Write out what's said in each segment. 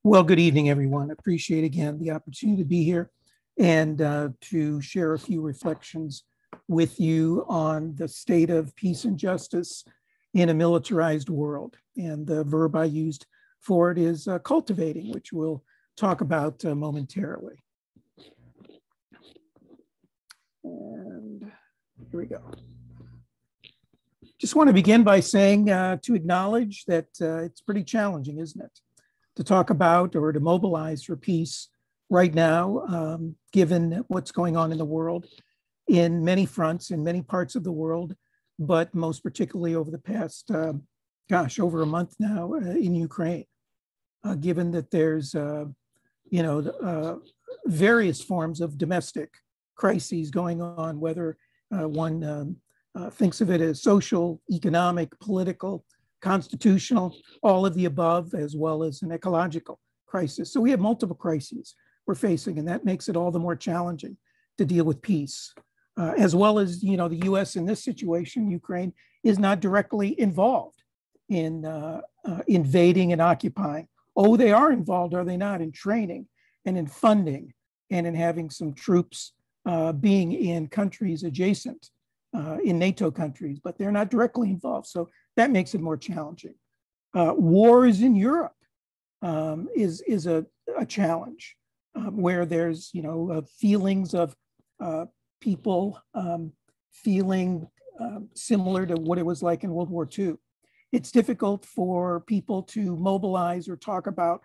Well, good evening, everyone. Appreciate again the opportunity to be here and to share a few reflections with you on the state of peace and justice in a militarized world. And the verb I used for it is cultivating, which we'll talk about momentarily. And here we go. Just want to begin by saying to acknowledge that it's pretty challenging, isn't it? To talk about or to mobilize for peace right now, given what's going on in the world in many fronts, in many parts of the world, but most particularly over the past, over a month now in Ukraine, given that there's, various forms of domestic crises going on, whether one thinks of it as social, economic, political, constitutional, all of the above, as well as an ecological crisis. So we have multiple crises we're facing, and that makes it all the more challenging to deal with peace. As well as, the US in this situation, Ukraine is not directly involved in invading and occupying. Oh, they are involved, are they not, in training and in funding and in having some troops being in countries adjacent, in NATO countries, but they're not directly involved. So that makes it more challenging. Wars in Europe is a challenge where there's, feelings of people feeling similar to what it was like in World War II. It's difficult for people to mobilize or talk about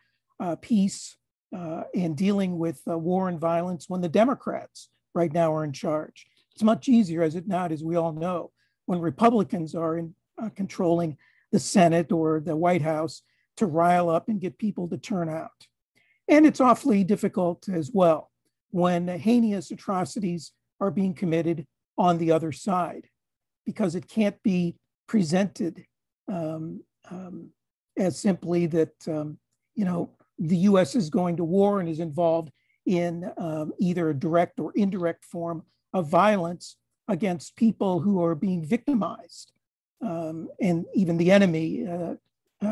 peace and dealing with war and violence when the Democrats right now are in charge. It's much easier, as it not, as we all know, when Republicans are in controlling the Senate or the White House to rile up and get people to turn out. And it's awfully difficult as well when heinous atrocities are being committed on the other side, because it can't be presented as simply that, the US is going to war and is involved in either a direct or indirect form of violence against people who are being victimized. And even the enemy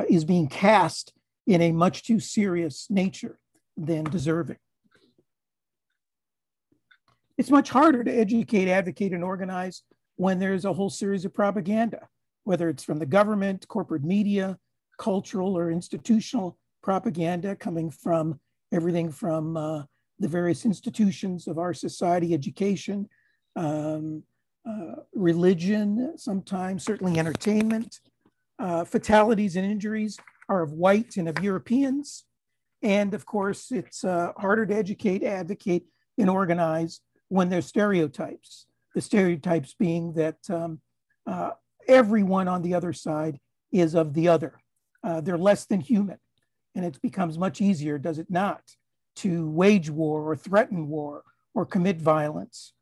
is being cast in a much too serious nature than deserving. It's much harder to educate, advocate, and organize when there's a whole series of propaganda, whether it's from the government, corporate media, cultural or institutional propaganda coming from everything from the various institutions of our society, education, religion, sometimes certainly entertainment. Fatalities and injuries are of white and of Europeans. And of course, it's harder to educate, advocate, and organize when there's stereotypes. The stereotypes being that everyone on the other side is of the other. They're less than human. And it becomes much easier, does it not, to wage war or threaten war or commit violence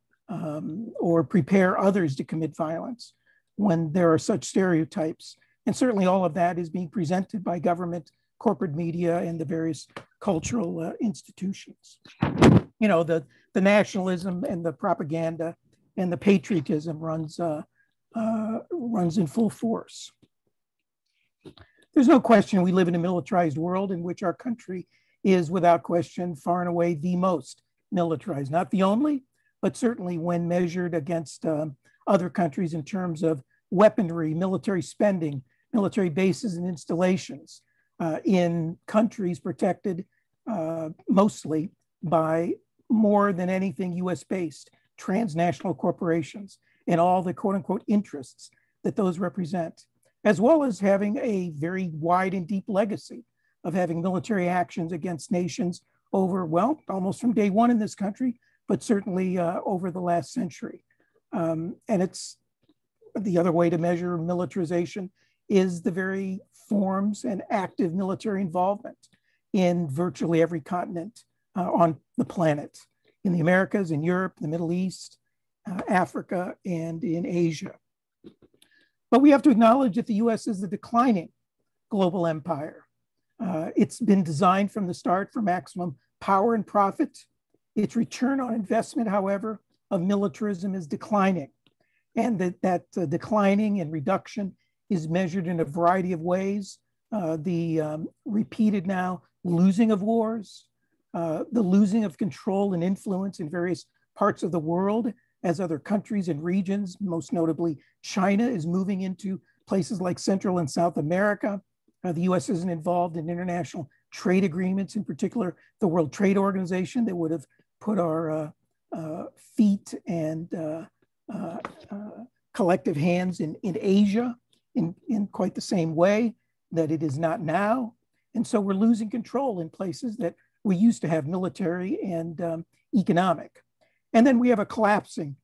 or prepare others to commit violence when there are such stereotypes. And certainly all of that is being presented by government, corporate media, and the various cultural institutions. The nationalism and the propaganda and the patriotism runs in full force. There's no question we live in a militarized world in which our country is, without question, far and away the most militarized. Not the only, but certainly when measured against other countries in terms of weaponry, military spending, military bases and installations in countries protected mostly by more than anything US-based transnational corporations and all the quote unquote interests that those represent, as well as having a very wide and deep legacy of having military actions against nations over, well, almost from day one in this country, but certainly over the last century. And it's the other way to measure militarization is the very forms and active military involvement in virtually every continent on the planet, in the Americas, in Europe, the Middle East, Africa, and in Asia. But we have to acknowledge that the US is a declining global empire. It's been designed from the start for maximum power and profit. Its return on investment, however, of militarism is declining. And that declining and reduction is measured in a variety of ways. The repeated now losing of wars, the losing of control and influence in various parts of the world as other countries and regions, most notably China, is moving into places like Central and South America. The US isn't involved in international trade agreements, in particular the World Trade Organization, that would have put our feet and collective hands in Asia in quite the same way that it is not now. And so we're losing control in places that we used to have military and economic. And then we have a collapsing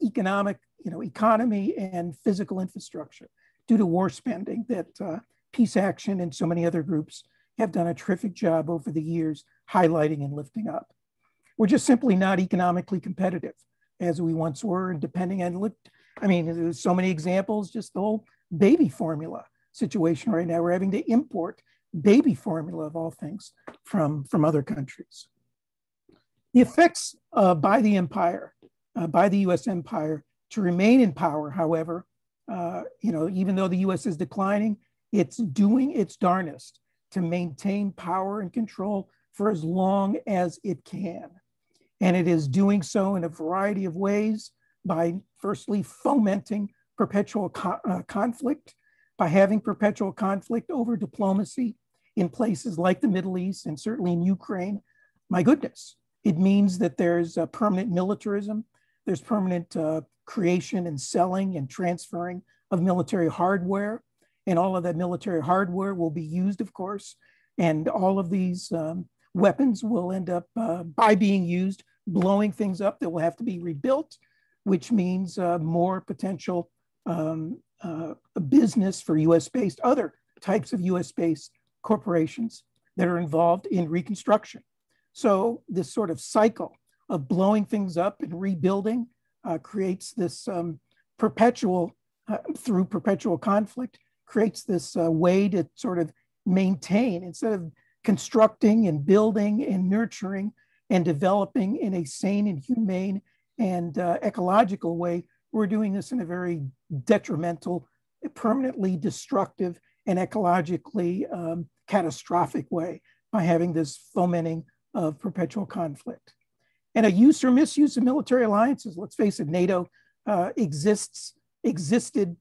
economy and physical infrastructure due to war spending that Peace Action and so many other groups have done a terrific job over the years highlighting and lifting up. We're just simply not economically competitive as we once were, and depending on, there's so many examples, just the whole baby formula situation right now. We're having to import baby formula, of all things, from other countries. The effects by the empire, by the US empire to remain in power, however, even though the US is declining, it's doing its darnest to maintain power and control for as long as it can. And it is doing so in a variety of ways by firstly fomenting perpetual conflict, by having perpetual conflict over diplomacy in places like the Middle East and certainly in Ukraine. My goodness, it means that there's permanent militarism, there's permanent creation and selling and transferring of military hardware, and all of that military hardware will be used, of course, and all of these weapons will end up, by being used, blowing things up that will have to be rebuilt, which means more potential business for US-based, other types of US-based corporations that are involved in reconstruction. So this sort of cycle of blowing things up and rebuilding creates this perpetual, through perpetual conflict, creates this way to sort of maintain, instead of constructing and building and nurturing and developing in a sane and humane and ecological way, we're doing this in a very detrimental, permanently destructive, and ecologically catastrophic way by having this fomenting of perpetual conflict. And a use or misuse of military alliances. Let's face it, NATO existed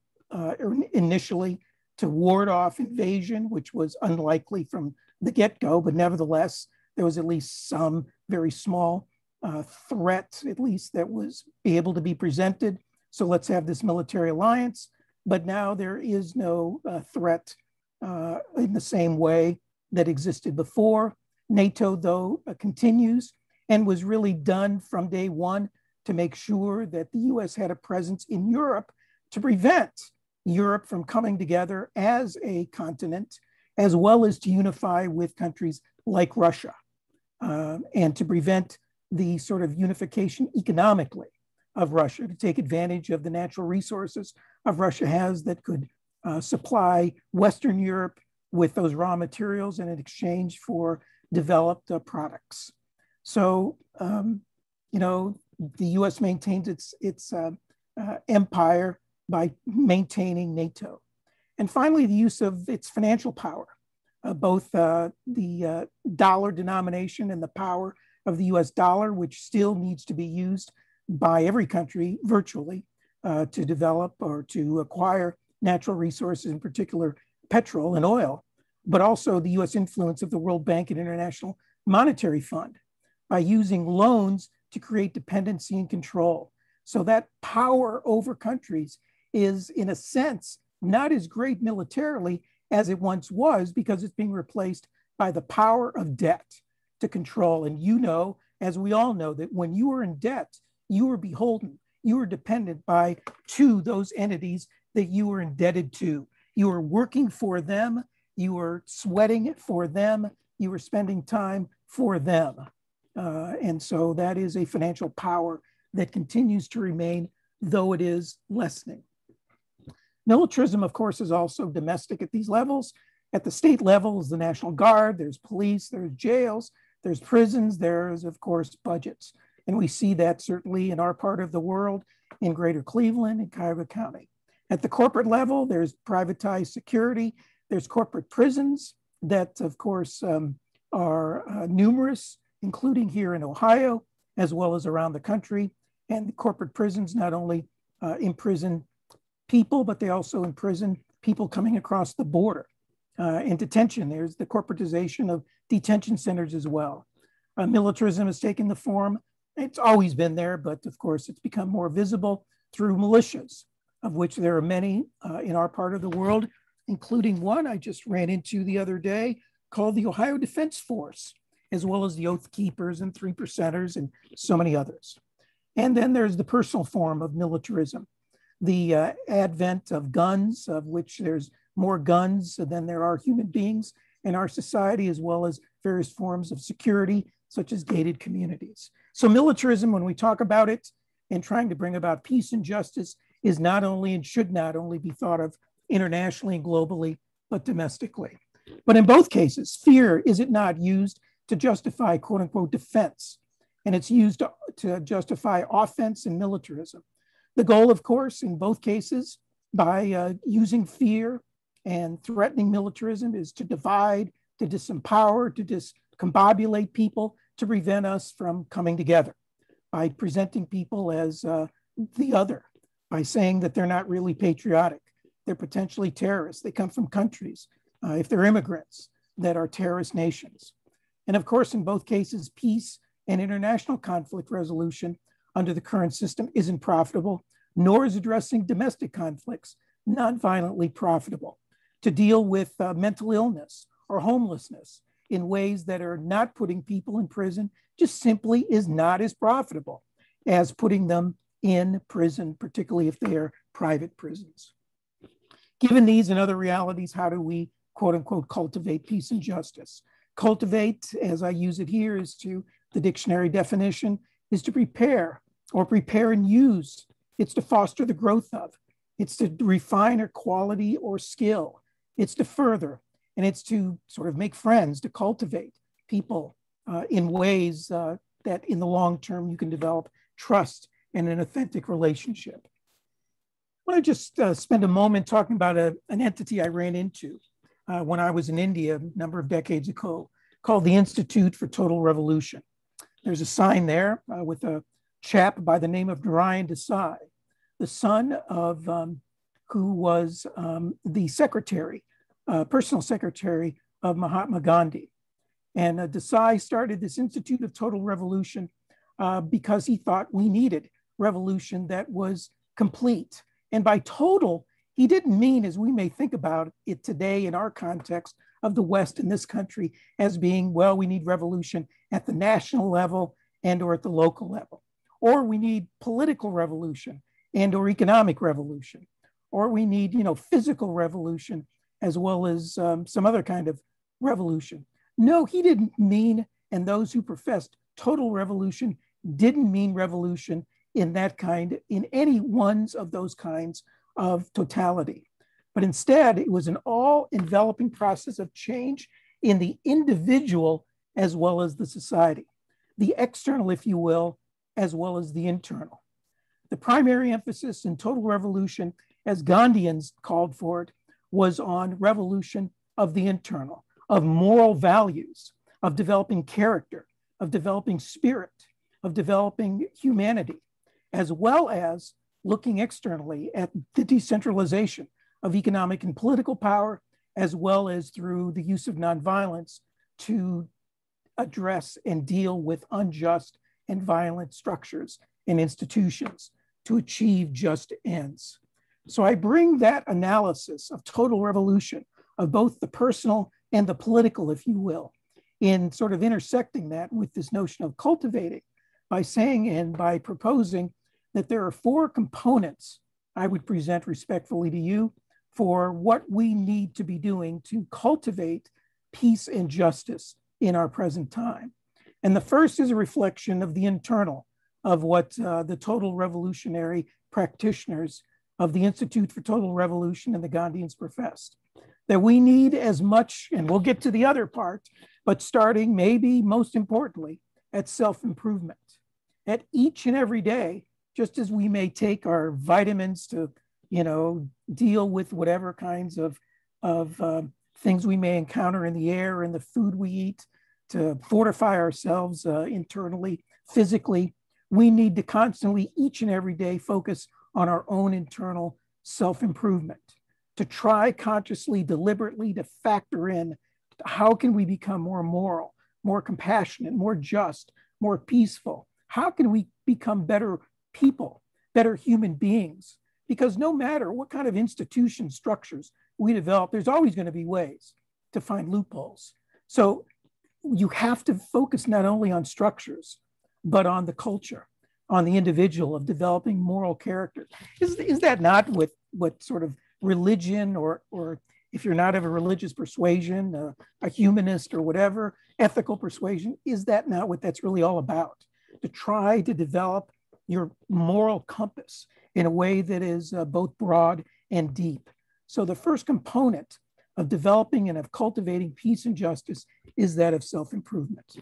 initially to ward off invasion, which was unlikely from the get-go, but nevertheless, there was at least some very small threat, at least, that was able to be presented. So let's have this military alliance. But now there is no threat in the same way that existed before. NATO, though, continues and was really done from day one to make sure that the US had a presence in Europe to prevent Europe from coming together as a continent, as well as to unify with countries like Russia, and to prevent the sort of unification economically of Russia, to take advantage of the natural resources of Russia has that could supply Western Europe with those raw materials and in exchange for developed products. So, the US maintains its empire by maintaining NATO. And finally, the use of its financial power, both the dollar denomination and the power of the US dollar, which still needs to be used by every country virtually to develop or to acquire natural resources, in particular petrol and oil, but also the US influence of the World Bank and International Monetary Fund by using loans to create dependency and control. So that power over countries is, in a sense, not as great militarily as it once was, because it's being replaced by the power of debt to control. And as we all know, that when you are in debt, you are beholden, you are dependent to those entities that you are indebted to. You are working for them, you are sweating for them, you are spending time for them. And so that is a financial power that continues to remain, though it is lessening. Militarism, of course, is also domestic at these levels. At the state level is the National Guard, there's police, there's jails, there's prisons, there's, of course, budgets. And we see that certainly in our part of the world, in Greater Cleveland and Cuyahoga County. At the corporate level, there's privatized security, there's corporate prisons that, of course, are numerous, including here in Ohio, as well as around the country. And the corporate prisons not only imprison people, but they also imprison people coming across the border. In detention, there's the corporatization of detention centers as well. Militarism has taken the form, it's always been there, but of course it's become more visible through militias, of which there are many in our part of the world, including one I just ran into the other day called the Ohio Defense Force, as well as the Oath Keepers and Three Percenters and so many others. And then there's the personal form of militarism, the advent of guns, of which there's more guns than there are human beings in our society, as well as various forms of security, such as gated communities. So militarism, when we talk about it and trying to bring about peace and justice, is not only and should not only be thought of internationally and globally, but domestically. But in both cases, fear, is it not, used to justify quote unquote defense? And it's used to justify offense and militarism. The goal, of course, in both cases, by using fear and threatening militarism, is to divide, to disempower, to discombobulate people, to prevent us from coming together, by presenting people as the other, by saying that they're not really patriotic, they're potentially terrorists, they come from countries, if they're immigrants, that are terrorist nations. And of course, in both cases, peace and international conflict resolution under the current system isn't profitable, nor is addressing domestic conflicts non-violently profitable. To deal with mental illness or homelessness in ways that are not putting people in prison just simply is not as profitable as putting them in prison, particularly if they are private prisons. Given these and other realities, how do we, quote unquote, cultivate peace and justice? Cultivate, as I use it here, is to, the dictionary definition, is to prepare or prepare and use. It's to foster the growth of. It's to refine a quality or skill. It's to further, and it's to sort of make friends, to cultivate people in ways that in the long term you can develop trust and an authentic relationship. I want to just spend a moment talking about an entity I ran into when I was in India a number of decades ago, called the Institute for Total Revolution. There's a sign there with a chap by the name of Narayan Desai, the son of who was the secretary, personal secretary of Mahatma Gandhi. And Desai started this Institute of Total Revolution because he thought we needed revolution that was complete. And by total, he didn't mean, as we may think about it today in our context of the West in this country, as being, well, we need revolution at the national level and or at the local level, or we need political revolution and or economic revolution, or we need, physical revolution as well as some other kind of revolution. No, he didn't mean, and those who professed total revolution didn't mean revolution in that kind, in any ones of those kinds of totality. But instead, it was an all-enveloping process of change in the individual as well as the society, the external, if you will, as well as the internal. The primary emphasis in total revolution, as Gandhians called for it, was on revolution of the internal, of moral values, of developing character, of developing spirit, of developing humanity, as well as looking externally at the decentralization of economic and political power, as well as through the use of nonviolence to address and deal with unjust and violent structures and institutions to achieve just ends. So I bring that analysis of total revolution, of both the personal and the political, if you will, in sort of intersecting that with this notion of cultivating, by saying and by proposing that there are four components I would present respectfully to you for what we need to be doing to cultivate peace and justice in our present time. And the first is a reflection of the internal, of what the total revolutionary practitioners of the Institute for Total Revolution and the Gandhians professed, that we need as much, and we'll get to the other part, but starting maybe most importantly at self-improvement. At each and every day, just as we may take our vitamins to, deal with whatever kinds of things we may encounter in the air and the food we eat, to fortify ourselves internally, physically. We need to constantly, each and every day, focus on our own internal self-improvement, to try consciously, deliberately to factor in how can we become more moral, more compassionate, more just, more peaceful? How can we become better people, better human beings? Because no matter what kind of institution structures we develop, there's always going to be ways to find loopholes. So you have to focus not only on structures, but on the culture, on the individual of developing moral character. Is that not what sort of religion, or if you're not of a religious persuasion, a humanist or whatever, ethical persuasion, is that not what that's really all about? To try to develop your moral compass in a way that is both broad and deep. So the first component of developing and of cultivating peace and justice is that of self-improvement.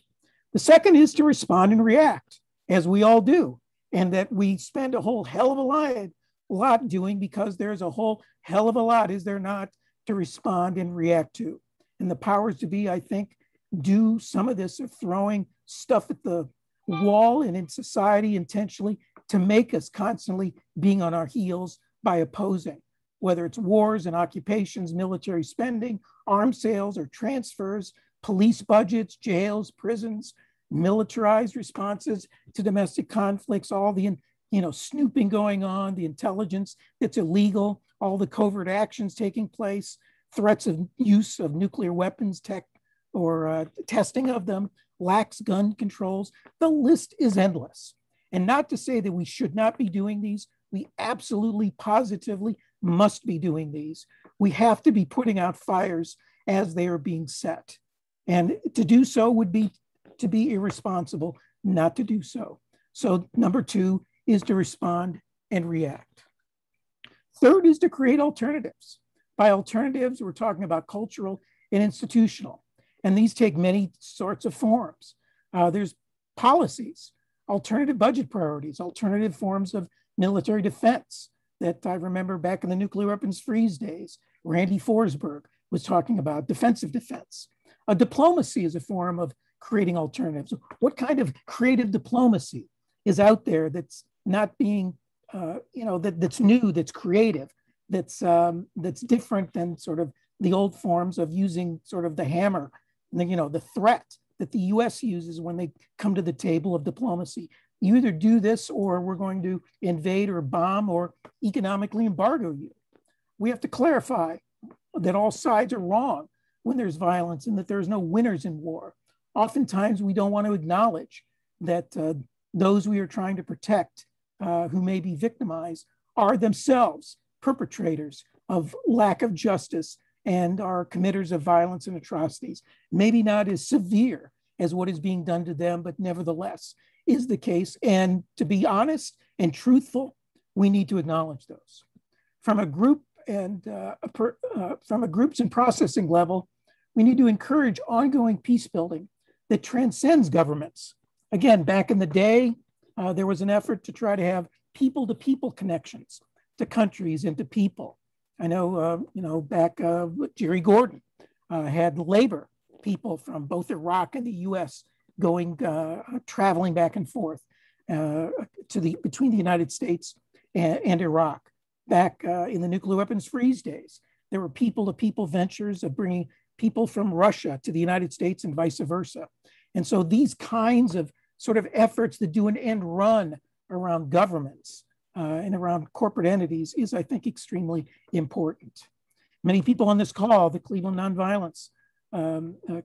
The second is to respond and react, as we all do, and that we spend a whole hell of a lot doing, because there's a whole hell of a lot, is there not, to respond and react to. And the powers to be, I think, do some of this of throwing stuff at the wall and in society intentionally to make us constantly being on our heels by opposing, whether it's wars and occupations, military spending, arms sales or transfers, police budgets, jails, prisons, militarized responses to domestic conflicts, all the snooping going on, the intelligence that's illegal, all the covert actions taking place, threats of use of nuclear weapons, tech or testing of them, lax gun controls. The list is endless. And not to say that we should not be doing these. We absolutely, positively must be doing these. We have to be putting out fires as they are being set. And to do so would be to be irresponsible not to do so. So number two is to respond and react. Third is to create alternatives. By alternatives, we're talking about cultural and institutional. And these take many sorts of forms. There's policies, alternative budget priorities, alternative forms of military defense that I remember back in the nuclear weapons freeze days. Randy Forsberg was talking about defensive defense. Diplomacy is a form of creating alternatives. What kind of creative diplomacy is out there that's not being, that's new, that's creative, that's different than sort of the old forms of using sort of the hammer, the threat that the U.S. uses when they come to the table of diplomacy. You either do this or we're going to invade or bomb or economically embargo you. We have to clarify that all sides are wrong when there's violence and that there's no winners in war. Oftentimes, we don't want to acknowledge that those we are trying to protect who may be victimized are themselves perpetrators of lack of justice and are committers of violence and atrocities. Maybe not as severe as what is being done to them, but nevertheless is the case. And to be honest and truthful, we need to acknowledge those. From a group and from a groups and processing level, we need to encourage ongoing peace building that transcends governments. Again, back in the day, there was an effort to try to have people-to-people connections to countries and to people. I know, back Jerry Gordon had labor people from both Iraq and the U.S. going, traveling back and forth between the United States and Iraq. Back in the nuclear weapons freeze days, there were people-to-people ventures of bringing people from Russia to the United States and vice versa. And so these kinds of sort of efforts that do an end run around governments and around corporate entities is, I think, extremely important. Many people on this call, the Cleveland Nonviolence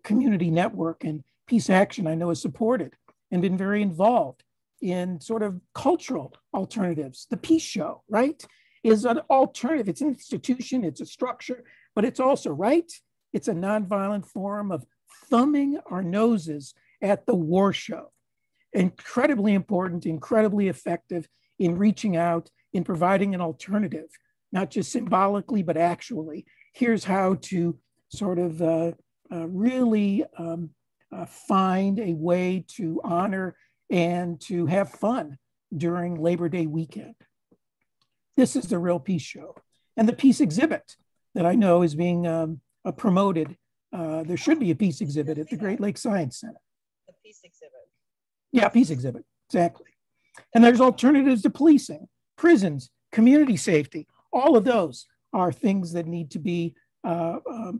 Community Network and Peace Action, I know, is supported and been very involved in sort of cultural alternatives. The Peace Show, right, is an alternative. It's an institution, it's a structure, but it's also, right, it's a nonviolent form of thumbing our noses at the war show. Incredibly important, incredibly effective in reaching out, in providing an alternative, not just symbolically, but actually. Here's how to sort of really find a way to honor and to have fun during Labor Day weekend. This is the real peace show. And the peace exhibit that I know is being promoted There should be a peace exhibit at the Great Lakes Science Center. The peace exhibit. Yeah, peace exhibit, exactly. And there's alternatives to policing, prisons, community safety. All of those are things that need to be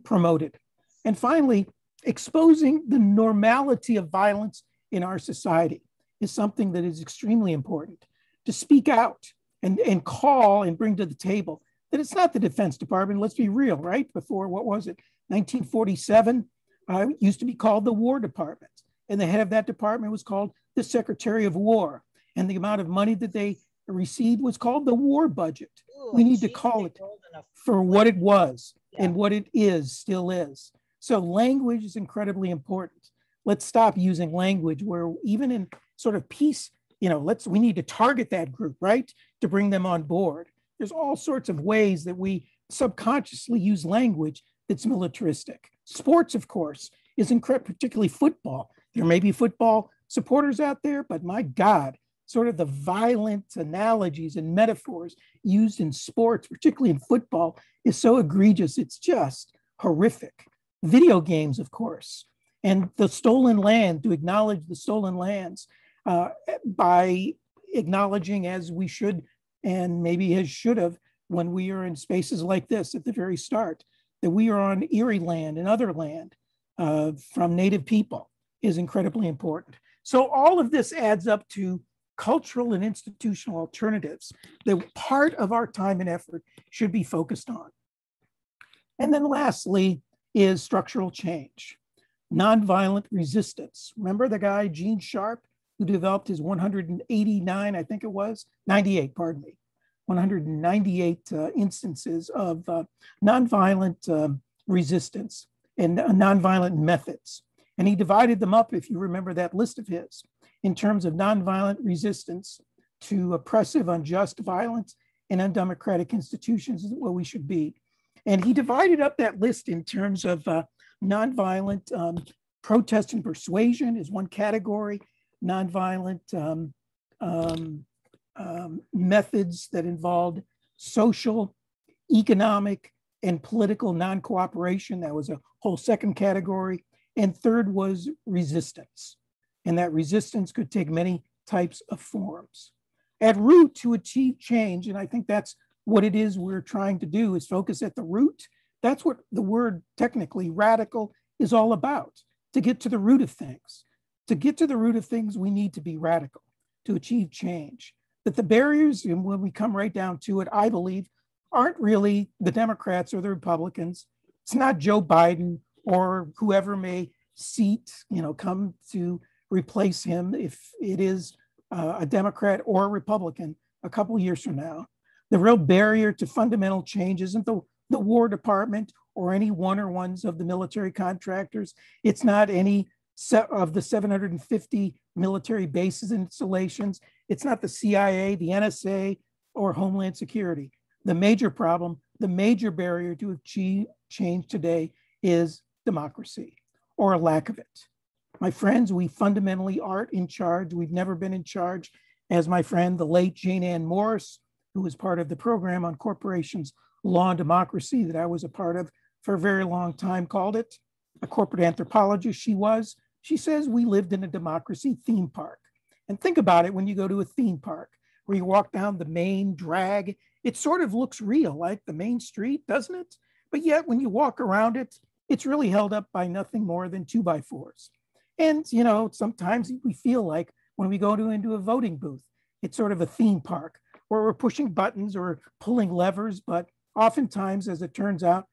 promoted. And finally, exposing the normality of violence in our society is something that is extremely important. To speak out and call and bring to the table that it's not the Defense Department. Let's be real, right? Before, what was it, 1947, it used to be called the War Department. And the head of that department was called the Secretary of War. And the amount of money that they received was called the war budget. Ooh, we need to call it for what it was and what it is, still is. So language is incredibly important. Let's stop using language where even in sort of peace, we need to target that group, right? To bring them on board. There's all sorts of ways that we subconsciously use language that's militaristic. Sports, of course, is incredible, particularly football. There may be football supporters out there, but my God, sort of the violent analogies and metaphors used in sports, particularly in football, is so egregious. It's just horrific. Video games, of course, and the stolen land, to acknowledge the stolen lands by acknowledging, as we should and maybe as should have when we are in spaces like this at the very start, that we are on Erie land and other land from Native people is incredibly important. So all of this adds up to cultural and institutional alternatives that part of our time and effort should be focused on. And then lastly is structural change, nonviolent resistance. Remember the guy, Gene Sharp, who developed his 189, I think it was, 98, pardon me, 198 instances of nonviolent resistance and nonviolent methods. And he divided them up, if you remember that list of his, in terms of nonviolent resistance to oppressive, unjust violence and undemocratic institutions is what we should be. And he divided up that list in terms of nonviolent protest and persuasion is one category, nonviolent methods that involved social, economic, and political non-cooperation. That was a whole second category. And third was resistance. And that resistance could take many types of forms. At root, to achieve change, and I think that's what it is we're trying to do, is focus at the root. That's what the word technically radical is all about, to get to the root of things. To get to the root of things, we need to be radical to achieve change. That the barriers, and when we come right down to it, I believe, aren't really the Democrats or the Republicans. It's not Joe Biden or whoever may come to replace him if it is a Democrat or a Republican a couple of years from now. The real barrier to fundamental change isn't the War Department or any one or ones of the military contractors. It's not any of the 750 military bases and installations. It's not the CIA, the NSA, or Homeland Security. The major problem, the major barrier to achieve change today is democracy, or a lack of it. My friends, we fundamentally aren't in charge. We've never been in charge. As my friend, the late Jane Ann Morris, who was part of the program on corporations, law and democracy that I was a part of for a very long time, called it, a corporate anthropologist she says we lived in a democracy theme park. And think about it when you go to a theme park where you walk down the main drag, it sort of looks real, like the main street, doesn't it? But yet when you walk around it, it's really held up by nothing more than 2x4s. And, sometimes we feel like when we go into a voting booth, it's sort of a theme park where we're pushing buttons or pulling levers, but oftentimes, as it turns out,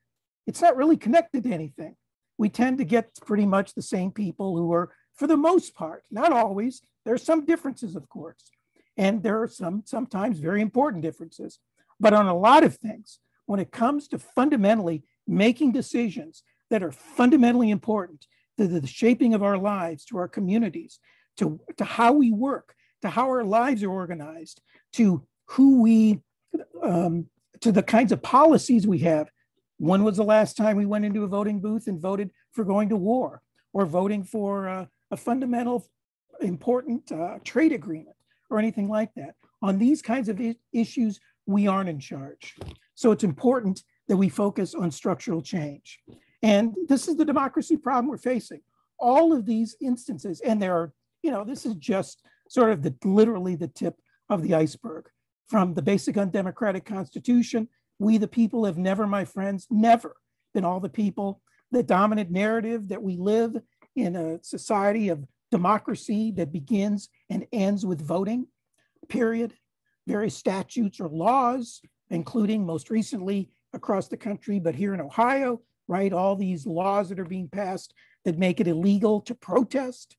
it's not really connected to anything. We tend to get pretty much the same people who are, for the most part, not always, there are some differences, of course, and there are sometimes very important differences. But on a lot of things, when it comes to fundamentally making decisions that are fundamentally important to the shaping of our lives, to our communities, to how we work, to how our lives are organized, to who we, to the kinds of policies we have. When was the last time we went into a voting booth and voted for going to war, or voting for a fundamental, important trade agreement or anything like that? On these kinds of issues, we aren't in charge. So it's important that we focus on structural change. And this is the democracy problem we're facing. All of these instances, and there are, this is just sort of literally the tip of the iceberg. From the basic undemocratic constitution, we the people have never, my friends, never been all the people. The dominant narrative that we live in a society of democracy that begins and ends with voting, period. Various statutes or laws, including most recently across the country, but here in Ohio, right? All these laws that are being passed that make it illegal to protest.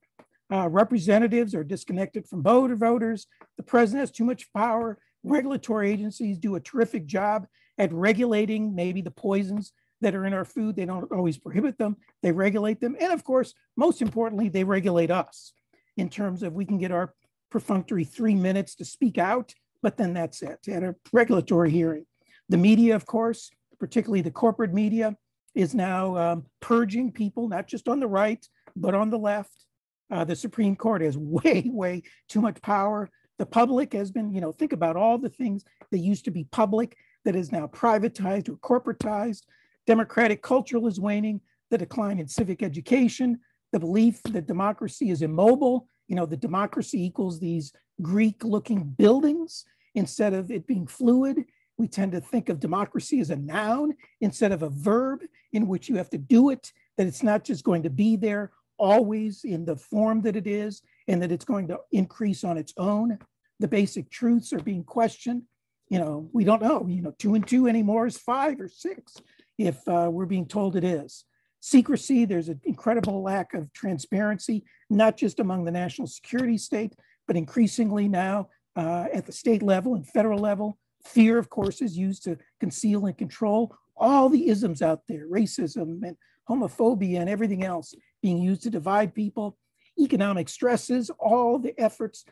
Representatives are disconnected from voters. The president has too much power. Regulatory agencies do a terrific job at regulating maybe the poisons that are in our food. They don't always prohibit them. They regulate them. And of course, most importantly, they regulate us in terms of we can get our perfunctory 3 minutes to speak out, but then that's it at a regulatory hearing. The media, of course, particularly the corporate media, is now purging people, not just on the right, but on the left. The Supreme Court has way too much power. The public has been, think about all the things that used to be public that is now privatized or corporatized. Democratic culture is waning, the decline in civic education, the belief that democracy is immobile, that democracy equals these Greek-looking buildings instead of it being fluid. We tend to think of democracy as a noun instead of a verb in which you have to do it, that it's not just going to be there always in the form that it is, and that it's going to increase on its own. The basic truths are being questioned. We don't know, 2 and 2 anymore is 5 or 6 if we're being told it is. Secrecy, there's an incredible lack of transparency, not just among the national security state, but increasingly now at the state level and federal level. Fear, of course, is used to conceal and control all the isms out there, racism and homophobia and everything else being used to divide people. Economic stresses, all the efforts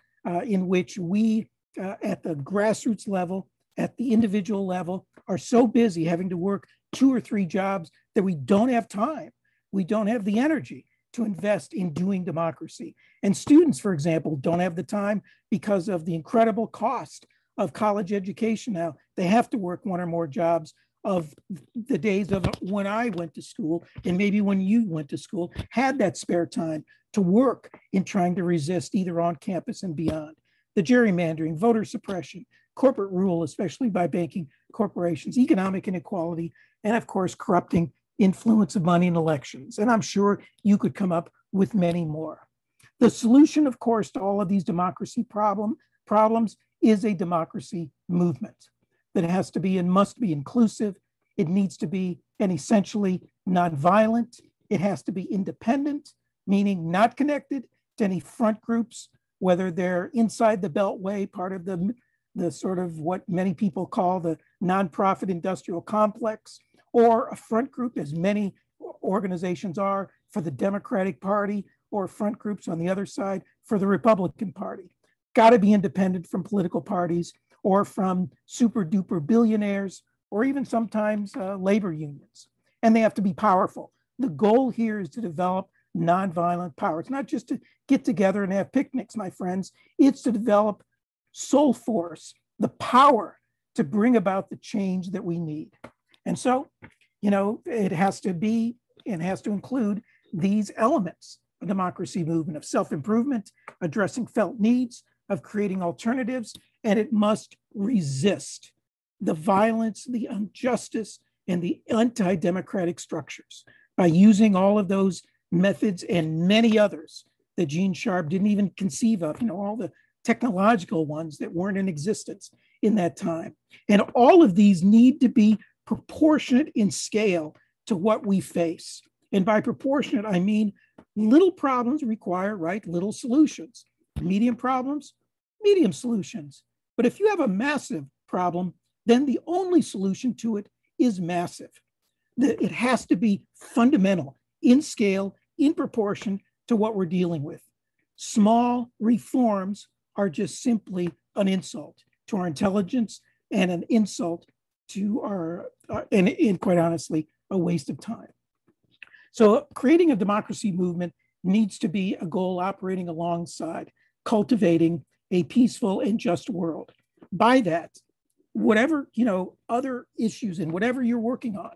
in which we at the grassroots level, at the individual level, are so busy having to work 2 or 3 jobs that we don't have time. We don't have the energy to invest in doing democracy. And students, for example, don't have the time because of the incredible cost of college education now. They have to work 1 or more jobs. Of the days of when I went to school, and maybe when you went to school, had that spare time to work in trying to resist either on campus and beyond. The gerrymandering, voter suppression, corporate rule, especially by banking corporations, economic inequality, and of course, corrupting influence of money in elections. And I'm sure you could come up with many more. The solution, of course, to all of these democracy problems is a democracy movement that has to be and must be inclusive. It needs to be and essentially nonviolent. It has to be independent, meaning not connected to any front groups, whether they're inside the Beltway, part of the sort of what many people call the nonprofit industrial complex, or a front group, as many organizations are, for the Democratic Party, or front groups on the other side for the Republican Party. Got to be independent from political parties or from super duper billionaires, or even sometimes labor unions. And they have to be powerful. The goal here is to develop nonviolent power. It's not just to get together and have picnics, my friends. It's to develop soul force, the power to bring about the change that we need. And so, it has to be and has to include these elements: a democracy movement of self-improvement, addressing felt needs, of creating alternatives, and it must resist the violence, the injustice, and the anti-democratic structures by using all of those methods and many others that Gene Sharp didn't even conceive of, all the technological ones that weren't in existence in that time. And all of these need to be proportionate in scale to what we face. And by proportionate, I mean little problems require, little solutions. Medium problems, medium solutions. But if you have a massive problem, then the only solution to it is massive. It has to be fundamental, in scale, in proportion to what we're dealing with. Small reforms are just simply an insult to our intelligence and an insult to our, and quite honestly, a waste of time. So creating a democracy movement needs to be a goal operating alongside cultivating a peaceful and just world. By that, whatever, other issues and whatever you're working on,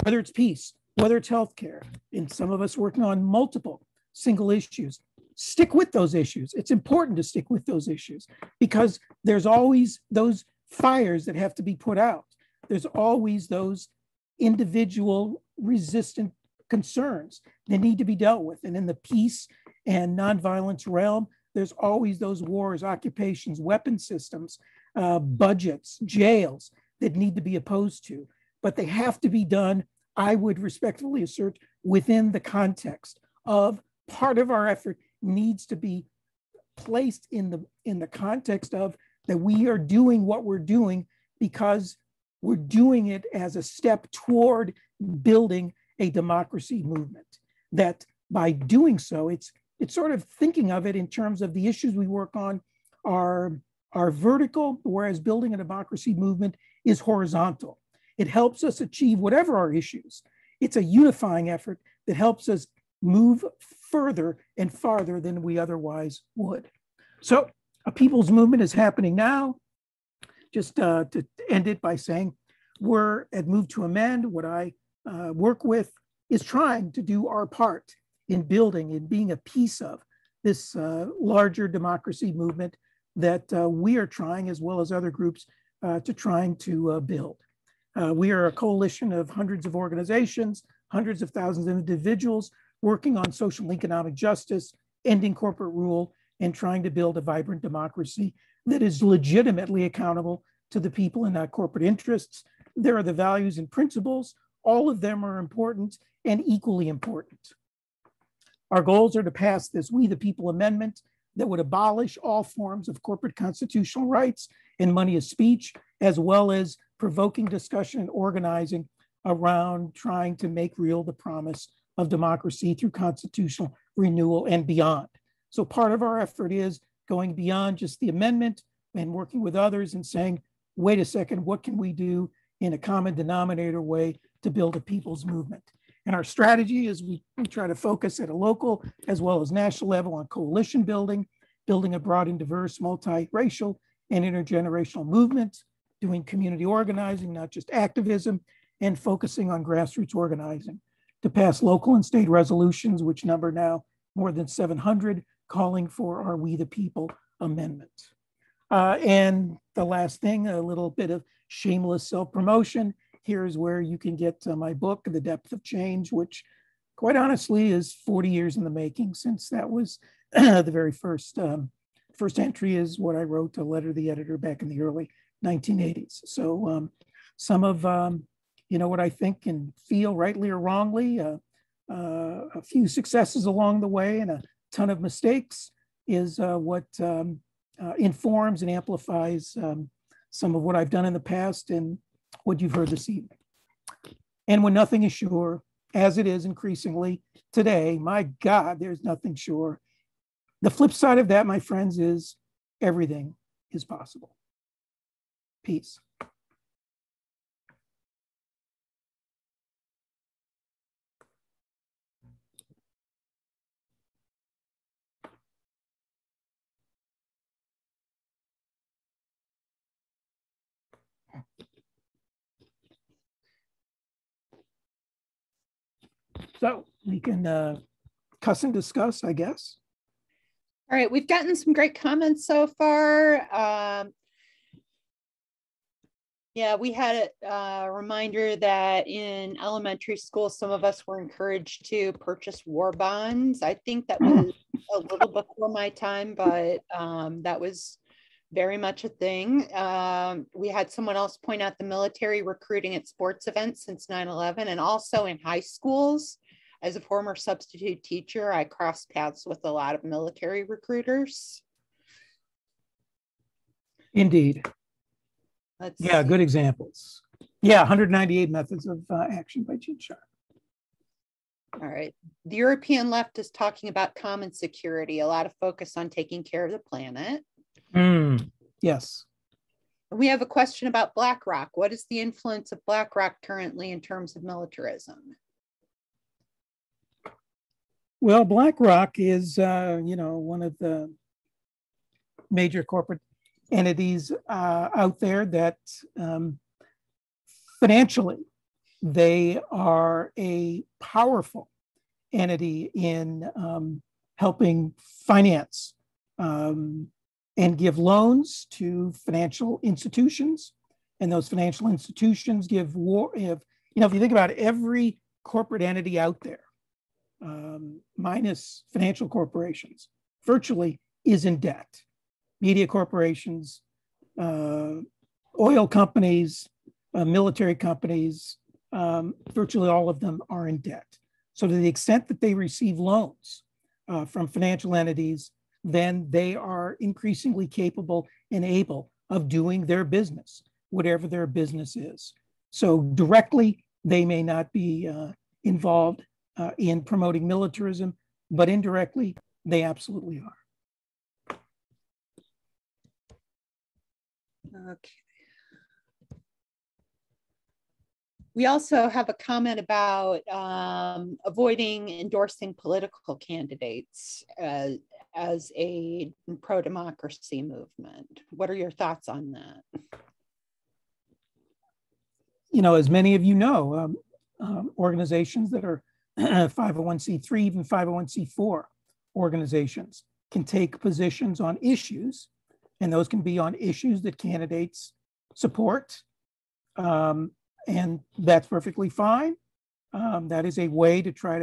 whether it's peace, whether it's healthcare, and some of us working on multiple single issues. Stick with those issues. It's important to stick with those issues because there's always those fires that have to be put out. There's always those individual resistant concerns that need to be dealt with. And in the peace and nonviolence realm, there's always those wars, occupations, weapon systems, budgets, jails that need to be opposed to. But they have to be done, I would respectfully assert, within the context of part of our effort needs to be placed in the context of that we are doing what we're doing because we're doing it as a step toward building a democracy movement. That by doing so, it's sort of thinking of it in terms of the issues we work on are vertical, whereas building a democracy movement is horizontal. It helps us achieve whatever our issues. It's a unifying effort that helps us move further and farther than we otherwise would. So a people's movement is happening now. Just to end it by saying, we're at Move to Amend. What I work with is trying to do our part in building and being a piece of this larger democracy movement that we are trying, as well as other groups, to trying to build. We are a coalition of hundreds of organizations, hundreds of thousands of individuals working on social and economic justice, ending corporate rule, and trying to build a vibrant democracy that is legitimately accountable to the people and not corporate interests. There are the values and principles. All of them are important and equally important. Our goals are to pass this We the People Amendment that would abolish all forms of corporate constitutional rights and money of speech, as well as provoking discussion and organizing around trying to make real the promise of democracy through constitutional renewal and beyond. So part of our effort is going beyond just the amendment and working with others and saying, wait a second, what can we do in a common denominator way to build a people's movement? And our strategy is we try to focus at a local as well as national level on coalition building, building a broad and diverse multiracial and intergenerational movement, doing community organizing, not just activism, and focusing on grassroots organizing to pass local and state resolutions, which number now more than 700, calling for our We the People Amendment. And the last thing, a little bit of shameless self-promotion. Here's where you can get my book, The Depth of Change, which quite honestly is 40 years in the making since that was the very first entry is what I wrote, a letter to the editor back in the early 1980s. So some of what I think and feel rightly or wrongly, a few successes along the way and a ton of mistakes is what informs and amplifies some of what I've done in the past and what you've heard this evening. And when nothing is sure, as it is increasingly today, my God, there's nothing sure. The flip side of that, my friends, is everything is possible. Peace. So we can cuss and discuss, I guess. All right, we've gotten some great comments so far. Yeah, we had a reminder that in elementary school, some of us were encouraged to purchase war bonds. I think that was a little before my time, but that was very much a thing. We had someone else point out the military recruiting at sports events since 9/11 and also in high schools. As a former substitute teacher, I crossed paths with a lot of military recruiters. Indeed. Yeah, good examples. Yeah, 198 methods of action by Gene Sharp. All right. The European left is talking about common security, a lot of focus on taking care of the planet. Yes. We have a question about BlackRock. What is the influence of BlackRock currently in terms of militarism? Well, BlackRock is, one of the major corporate entities out there that financially They are a powerful entity in helping finance and give loans to financial institutions. And those financial institutions give if you think about every corporate entity out there, minus financial corporations, virtually is in debt. Media corporations, oil companies, military companies, virtually all of them are in debt. So to the extent that they receive loans from financial entities, then they are increasingly capable and able of doing their business, whatever their business is. So directly, they may not be involved in promoting militarism, but indirectly, they absolutely are. Okay. We also have a comment about avoiding endorsing political candidates as a pro-democracy movement. What are your thoughts on that? As many of you know, organizations that are 501c3, even 501c4 organizations can take positions on issues, and those can be on issues that candidates support. And that's perfectly fine. That is a way to try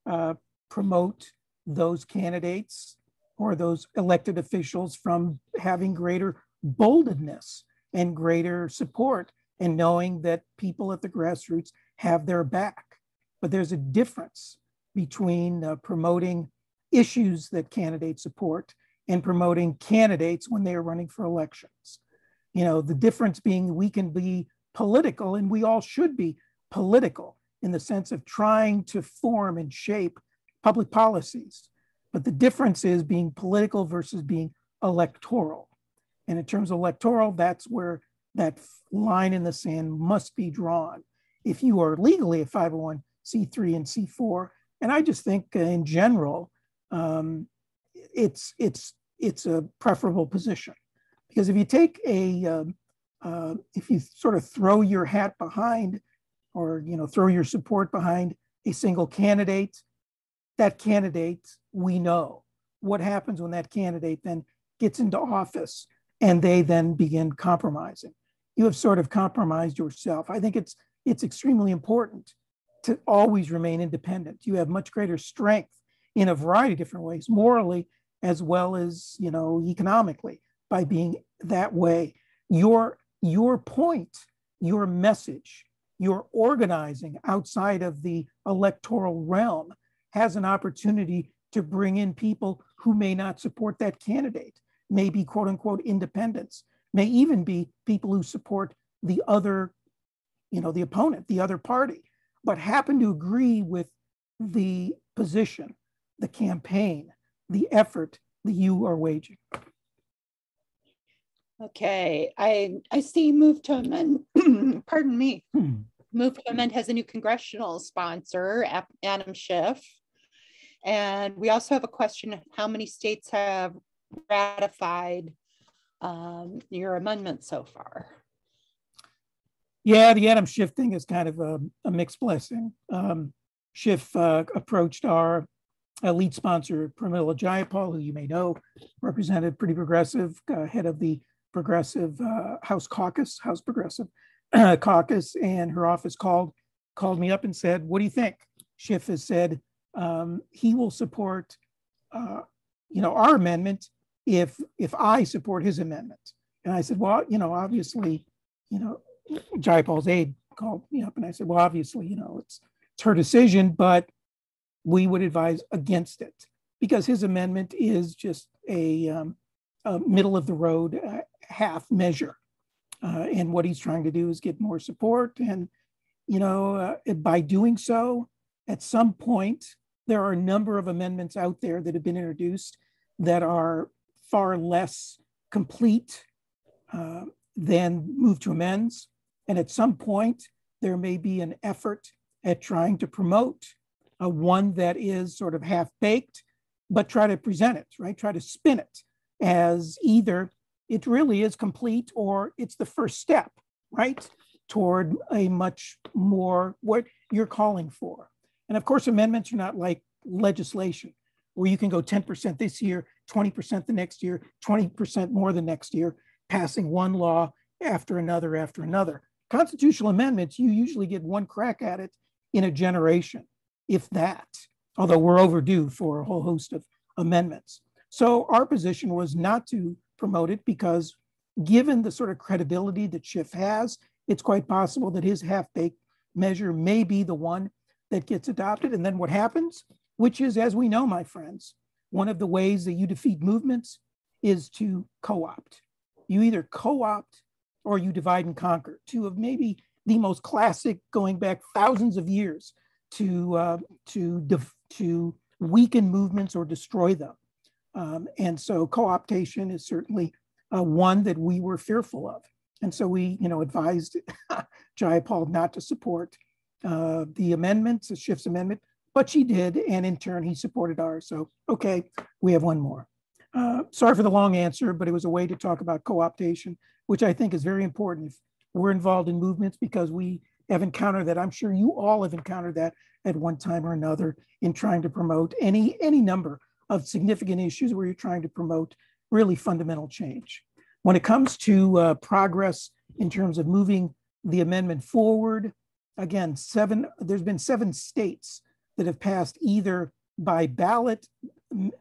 to promote those candidates or those elected officials from having greater boldness and greater support and knowing that people at the grassroots have their back. But there's a difference between promoting issues that candidates support and promoting candidates when they are running for elections. The difference being we can be political, and we all should be political in the sense of trying to form and shape public policies. But the difference is being political versus being electoral. And in terms of electoral, that's where that line in the sand must be drawn. If you are legally a 501c3 and C4, and I just think in general, it's a preferable position. Because if you take if you sort of throw your hat behind or throw your support behind a single candidate, that candidate, we know what happens when that candidate then gets into office and they then begin compromising. You have sort of compromised yourself. I think it's extremely important to always remain independent. You have much greater strength in a variety of different ways, morally as well as economically, by being that way. Your point, your message, your organizing outside of the electoral realm has an opportunity to bring in people who may not support that candidate, may be quote unquote independents, may even be people who support the other, the opponent, the other party, but happen to agree with the position, the campaign, the effort that you are waging. Okay, I see Move to Amend, pardon me. Move to Amend has a new congressional sponsor, Adam Schiff. And we also have a question, how many states have ratified your amendment so far? Yeah, the Adam Schiff thing is kind of a mixed blessing. Schiff approached our lead sponsor, Pramila Jayapal, who you may know, represented pretty progressive, head of the Progressive House Progressive Caucus, and her office called me up and said, "What do you think?" Schiff has said he will support, our amendment if I support his amendment. And I said, well, obviously, Jayapal's aide called me up, and I said, well, obviously, it's her decision, but we would advise against it because his amendment is just a middle of the road half measure. And what he's trying to do is get more support. And, by doing so, at some point, there are a number of amendments out there that have been introduced that are far less complete than Move to Amends. And at some point, there may be an effort at trying to promote one that is sort of half-baked, but try to present it, right? Try to spin it as either it really is complete or it's the first step, right? toward a much more what you're calling for. And of course, amendments are not like legislation where you can go 10% this year, 20% the next year, 20% more the next year, passing one law after another after another. Constitutional amendments, you usually get one crack at it in a generation, if that, although we're overdue for a whole host of amendments. So our position was not to promote it because given the sort of credibility that Schiff has, it's quite possible that his half-baked measure may be the one that gets adopted. And then what happens, which is, as we know, my friends, one of the ways that you defeat movements is to co-opt. You either co-opt or you divide and conquer, two of maybe the most classic, going back thousands of years, to weaken movements or destroy them. And so co-optation is certainly one that we were fearful of. And so we, advised Jayapal not to support the amendments, the Schiff's amendment, but she did. And in turn, he supported ours. So, okay, we have one more. Sorry for the long answer, but it was a way to talk about co-optation, which I think is very important if we're involved in movements, because we have encountered that. I'm sure you all have encountered that at one time or another in trying to promote any number of significant issues where you're trying to promote really fundamental change. When it comes to progress in terms of moving the amendment forward, again, there's been 7 states that have passed either by ballot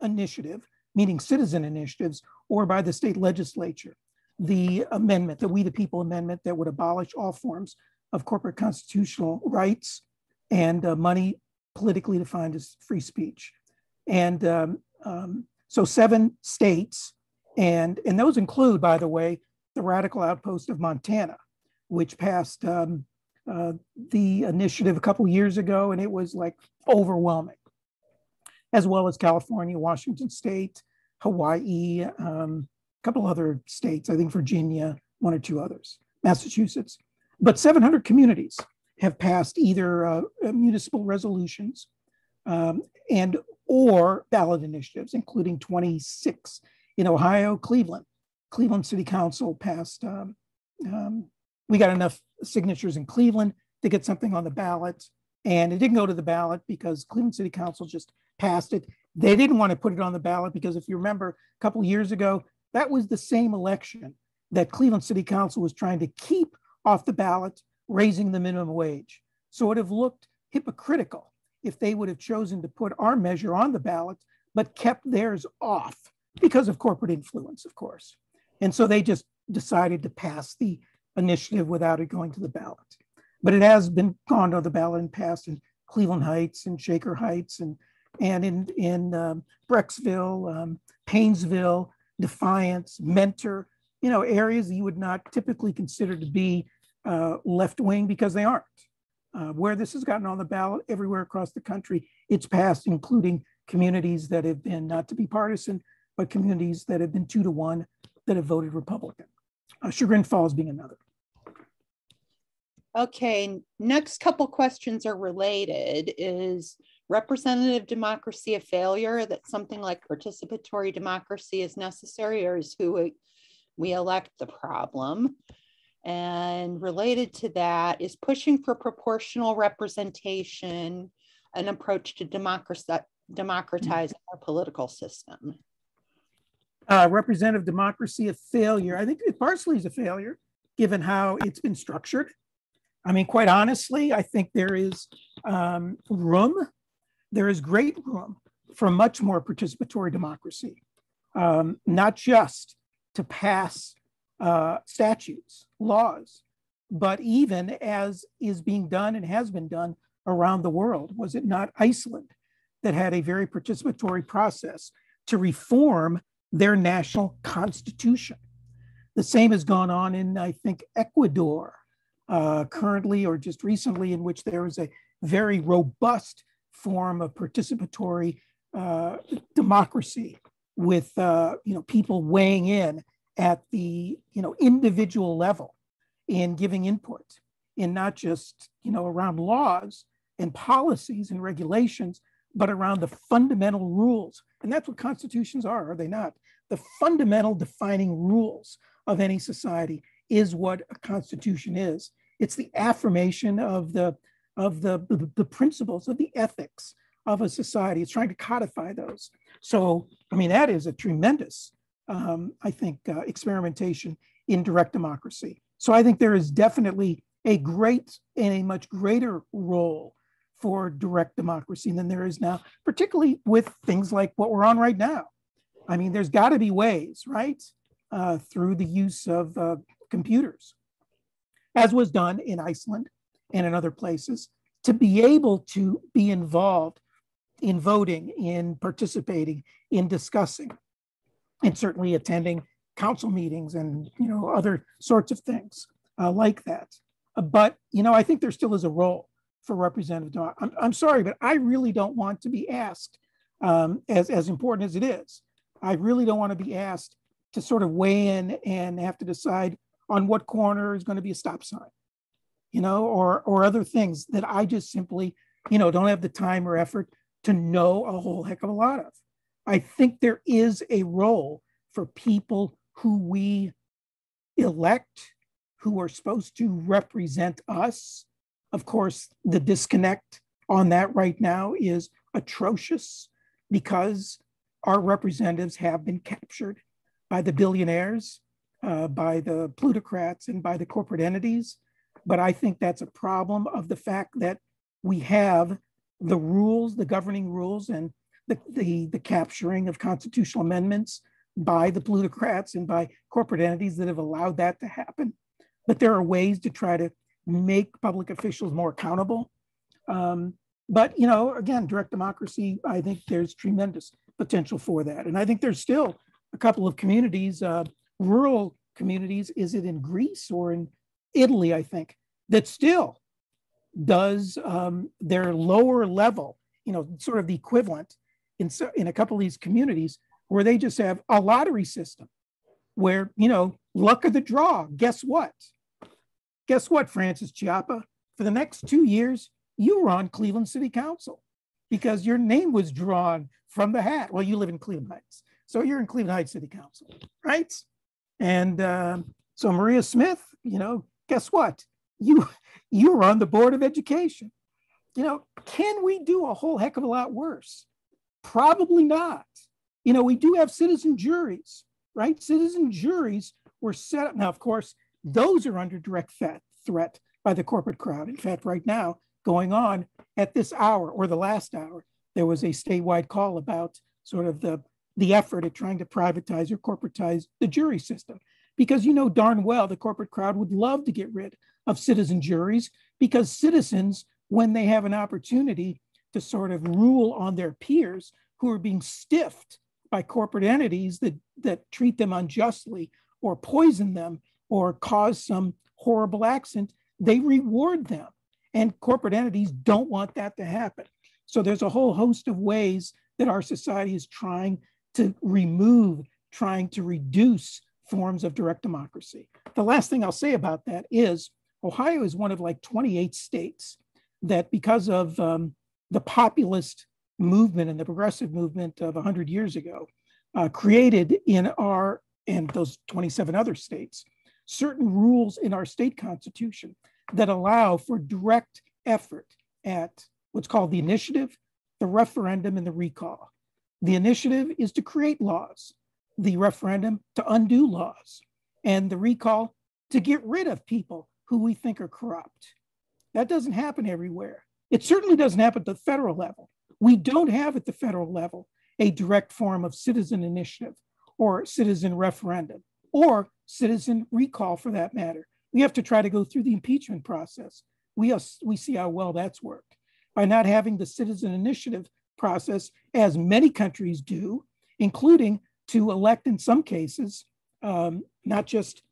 initiative, meaning citizen initiatives, or by the state legislature, the amendment, the We the People amendment that would abolish all forms of corporate constitutional rights and money politically defined as free speech. And so 7 states, and those include, by the way, the radical outpost of Montana, which passed the initiative a couple years ago, and it was like overwhelming, as well as California, Washington State, Hawaii, a couple other states, I think Virginia, 1 or 2 others, Massachusetts. But 700 communities have passed either municipal resolutions and or ballot initiatives, including 26 in Ohio. Cleveland City Council passed, we got enough signatures in Cleveland to get something on the ballot, and it didn't go to the ballot because Cleveland City Council just passed it. They didn't want to put it on the ballot because if you remember a couple of years ago, that was the same election that Cleveland City Council was trying to keep off the ballot, raising the minimum wage. So it would have looked hypocritical if they would have chosen to put our measure on the ballot, but kept theirs off because of corporate influence, of course. And so they just decided to pass the initiative without it going to the ballot. But it has been gone to the ballot and passed in Cleveland Heights and Shaker Heights and in Brecksville, Paynesville, Defiance, Mentor, areas that you would not typically consider to be left-wing because they aren't. Where this has gotten on the ballot everywhere across the country, it's passed, including communities that have been, not to be partisan, but communities that have been 2-to-1 that have voted Republican. Chagrin Falls being another. Okay, next couple questions are related. Is representative democracy a failure, that something like participatory democracy is necessary, or is who we elect the problem? And related to that, is pushing for proportional representation an approach to democratizing our political system? Representative democracy a failure? I think it partially is a failure, given how it's been structured. I mean, quite honestly, I think there is great room for much more participatory democracy, not just to pass statutes, laws, but even as is being done and has been done around the world. Was it not Iceland that had a very participatory process to reform their national constitution? The same has gone on in, I think, Ecuador currently or just recently, in which there is a very robust form of participatory democracy with people weighing in at the individual level in giving input in not just around laws and policies and regulations, but around the fundamental rules. And that's what constitutions are they not? The fundamental defining rules of any society is what a constitution is. It's the affirmation of the principles of the ethics of a society. It's trying to codify those. So, I mean, that is a tremendous, I think, experimentation in direct democracy. So I think there is definitely a great and a much greater role for direct democracy than there is now, particularly with things like what we're on right now. I mean, there's got to be ways, right, through the use of computers, as was done in Iceland and in other places, to be able to be involved in voting, in participating, in discussing, and certainly attending council meetings and other sorts of things like that. But I think there still is a role for representative democracy. I'm sorry, but I really don't want to be asked, as important as it is, I really don't want to be asked to sort of weigh in and have to decide on what corner is going to be a stop sign, or other things that I just simply, don't have the time or effort to know a whole heck of a lot of. I think there is a role for people who we elect, who are supposed to represent us. Of course, the disconnect on that right now is atrocious because our representatives have been captured by the billionaires, by the plutocrats, and by the corporate entities. But I think that's a problem of the fact that we have the rules, the governing rules, and the capturing of constitutional amendments by the plutocrats and by corporate entities that have allowed that to happen. But there are ways to try to make public officials more accountable. But, again, direct democracy, I think there's tremendous potential for that. And I think there's still a couple of communities, rural communities, is it in Greece or in Italy, I think, that still does their lower level, sort of the equivalent in a couple of these communities where they just have a lottery system where, luck of the draw. Guess what? Guess what, Francis Chiappa? For the next 2 years, you were on Cleveland City Council because your name was drawn from the hat. Well, you live in Cleveland Heights, so you're in Cleveland Heights City Council, right? And so Maria Smith, guess what? You were on the Board of Education. Can we do a whole heck of a lot worse? Probably not. We do have citizen juries, right? Citizen juries were set up. Now, of course, those are under direct threat by the corporate crowd. In fact, right now, going on at this hour or the last hour, there was a statewide call about sort of the effort at trying to privatize or corporatize the jury system. Because darn well the corporate crowd would love to get rid of citizen juries because citizens, when they have an opportunity to sort of rule on their peers who are being stiffed by corporate entities that treat them unjustly or poison them or cause some horrible accident, they reward them. And corporate entities don't want that to happen. So there's a whole host of ways that our society is trying to trying to reduce forms of direct democracy. The last thing I'll say about that is Ohio is one of like 28 states that, because of the populist movement and the progressive movement of 100 years ago, created in our and those 27 other states certain rules in our state constitution that allow for direct effort at what's called the initiative, the referendum, and the recall. The initiative is to create laws, the referendum to undo laws, and the recall to get rid of people who we think are corrupt. That doesn't happen everywhere. It certainly doesn't happen at the federal level. We don't have at the federal level a direct form of citizen initiative or citizen referendum or citizen recall for that matter. We have to try to go through the impeachment process. We see how well that's worked. By not having the citizen initiative process, as many countries do, including to elect in some cases, not just